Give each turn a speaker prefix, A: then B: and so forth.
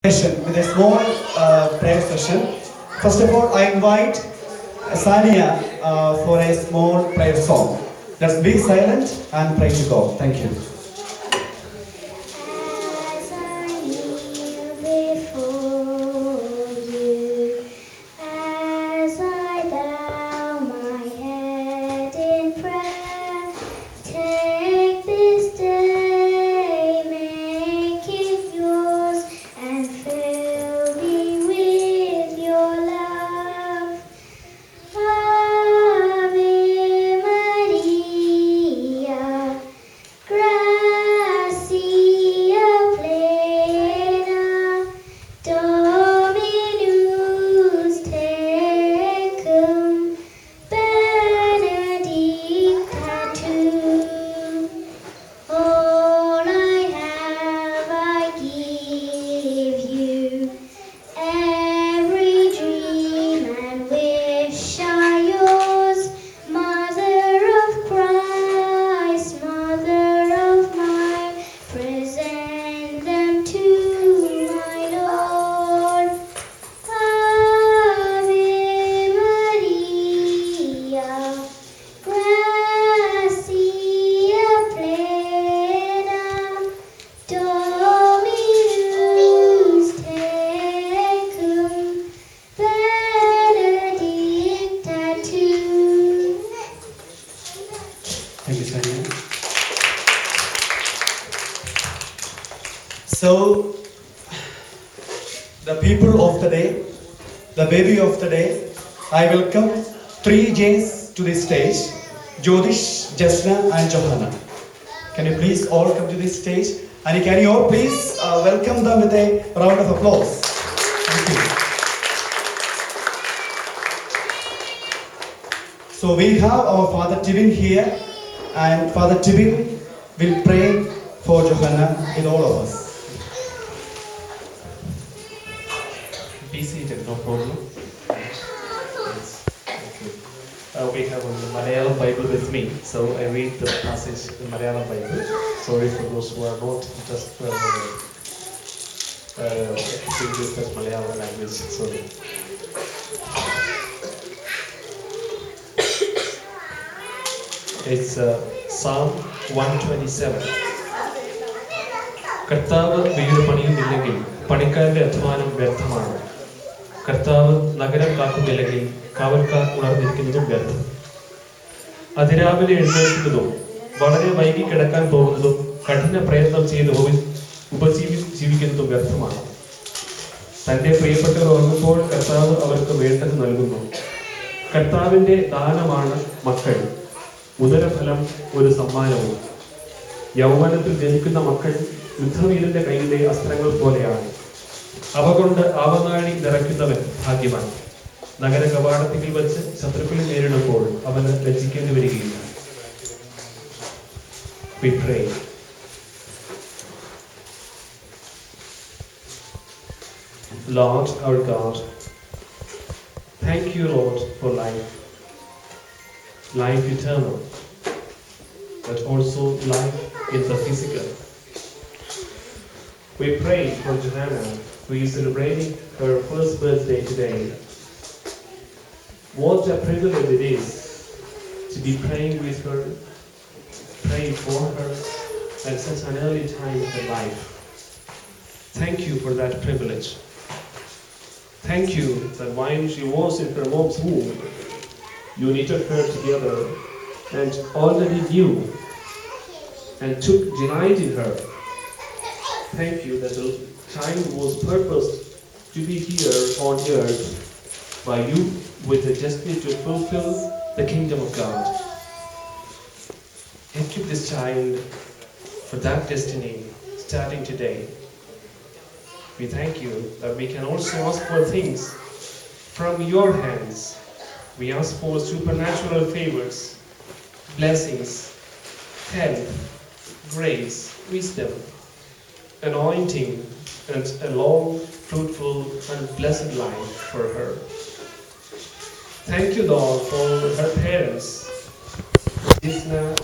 A: Session with a small prayer session. First of all, I invite Sania for a small prayer song. Let's be silent and pray to God. Thank you.
B: As I kneel before you, as I bow my head in prayer, take this day, make it yours, and fill me with your love. Ave Maria, gracia plena, Dominus tecum, benedicta tu. All I have I give you, every dream and wish are yours. Mother of Christ, Mother of mine, present them to my Lord. Ave Maria, gracia plena, Dominus tecum, benedicta tu.
A: Thank you, Sania. So, the people of the day, the baby of the day, I welcome three J's to this stage: Jyotish, Jasna, and Johanna. Can you please all come to this stage? And can you all please welcome them with a round of applause? Thank you. So we have our Father Tibin here, and Father Tibin will pray for Johanna with all of us.
C: Be seated, no problem. Yes, thank you. We have the Malayalam Bible with me, so I read the passage in Malayalam Bible. Sorry for those who are not just English as Malayalam language. Sorry. It's Psalm 127. കർത്താവ് വീട് പണിയുന്നില്ലെങ്കിൽ പണിക്കാരന്റെ അധ്വാനം വ്യർത്ഥമാണ്. കർത്താവ് നഗരം കാക്കുന്നില്ലെങ്കിൽ കാവൽക്കാർ ഉണർന്നിരിക്കുന്നതും വ്യർത്ഥം. അതിരാവിലെ എഴുന്നേൽക്കുന്നതും വളരെ വൈകി കിടക്കാൻ പോകുന്നതും കഠിന പ്രയത്നം ചെയ്ത് ഉപജീവിക്കുന്നതും വ്യർത്ഥമാണ്. തന്റെ പ്രിയപ്പെട്ടവർ ഉറങ്ങുമ്പോൾ കർത്താവ് അവർക്ക് വേണ്ടത് നൽകുന്നു. കർത്താവിന്റെ ദാനമാണ് മക്കൾ, ഉദരഫലം ഒരു സമ്മാനവും. യൗവനത്തിൽ ജനിക്കുന്ന മക്കൾ യുദ്ധവീരന്റെ കയ്യിലെ അസ്ത്രങ്ങൾ പോലെയാണ്. അവ കൊണ്ട് ആവനാഴി നിറയ്ക്കുന്നവൻ ഭാഗ്യവാൻ. നഗര കവാടത്തിൽ വെച്ച് ശത്രുക്കളെ നേരിടുമ്പോൾ അവന് ലജ്ജിക്കേണ്ടി വരികയില്ല. We pray. Lord our God, thank you, Lord, for life eternal, but also life in the physical. We pray for Johanna, who is celebrating her first birthday today. What a privilege it is to be praying with her, praying for her at such an early time in her life. Thank you for that privilege. Thank you that while she was in her mom's womb, you knitted her together and already knew and took delight in her. Thank you that the child was purposed to be here on earth by you with the destiny to fulfill the kingdom of God. Equip this child for that destiny starting today. We thank you that we can also ask for things from your hands. We ask for supernatural favors, blessings, health, grace, wisdom, anointing, and a long, fruitful, and blessed life for her. Thank you, Lord, for her parents, Disna